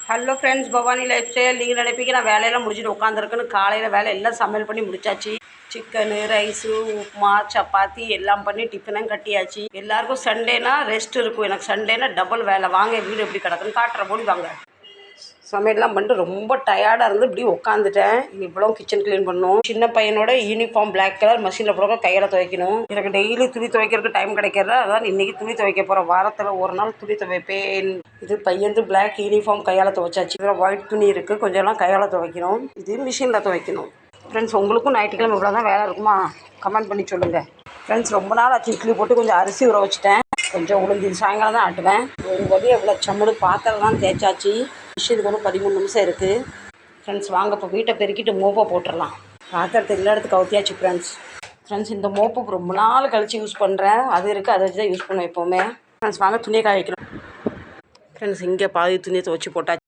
Hello friends, Bhavani life style. நீங்கள் நினைப்பீங்க நான் வேலையெல்லாம் முடிச்சுட்டு உட்காந்துருக்குன்னு. காலையில் வேலை எல்லாம் சமையல் பண்ணி முடிச்சாச்சு. சிக்கனு, ரைஸு, உப்புமா, சப்பாத்தி எல்லாம் பண்ணி டிஃபனும் கட்டியாச்சு. எல்லாருக்கும் சண்டேனா ரெஸ்ட் இருக்கும், எனக்கு சண்டேனா டபுள் வேலை. வாங்க வீடு எப்படி கிடக்குன்னு காட்டுற போடி வாங்க. சமையல்லாம் பண்ணிட்டு ரொம்ப டயர்டாக இருந்து இப்படி உட்காந்துட்டேன். இவ்வளோ கிச்சன் க்ளீன் பண்ணணும். சின்ன பையனோட யூனிஃபார்ம் பிளாக் கலர் மஷினில் போட கையில் துவைக்கணும். எனக்கு டெய்லி துணி துவைக்கிறதுக்கு டைம் கிடைக்கிறத, அதான் இன்றைக்கி துணி துவைக்க போகிறேன். வாரத்தில் ஒரு நாள் துணி துவைப்பேன். இது பையன் பிளாக் யூனிஃபார்ம் கையால் துவைச்சாச்சு. இதில் ஒயிட் துணி இருக்குது, கொஞ்சம்லாம் கையால் துவைக்கணும். இது மிஷினில் துவைக்கணும். ஃப்ரெண்ட்ஸ், உங்களுக்கும் ஞாயிற்றுக்கிழமை இவ்வளோ தான் வேலை இருக்குமா? கமெண்ட் பண்ணி சொல்லுங்கள். ஃப்ரெண்ட்ஸ், ரொம்ப நாள் ஆச்சு இட்லி போட்டு கொஞ்சம் அரிசி ஊற வச்சுட்டேன். கொஞ்சம் உளுந்து சாயங்காலம் தான் ஆட்டுவேன். ஒரு வழி எவ்வளோ சம்மடு பாத்திரம் தான் தேய்ச்சாச்சு. விஷயத்துக்கு ஒன்று 13 நிமிஷம் இருக்குது. ஃப்ரெண்ட்ஸ், வாங்க இப்போ வீட்டை பெருக்கிட்டு மோப்பை போட்டுடலாம். பாத்திரத்தை எல்லா இடத்துக்கு கவுத்தியாச்சு. ஃப்ரெண்ட்ஸ், இந்த மோப்பு ரொம்ப நாள் கழித்து யூஸ் பண்ணுறேன். அது இருக்குது, அதை வச்சு தான் யூஸ் பண்ணுவேன் எப்போவுமே. ஃப்ரெண்ட்ஸ், வாங்க துணியை காய வைக்கணும். ஃப்ரெண்ட்ஸ், இங்கே பாதி துணியை துவச்சி போட்டாச்சு.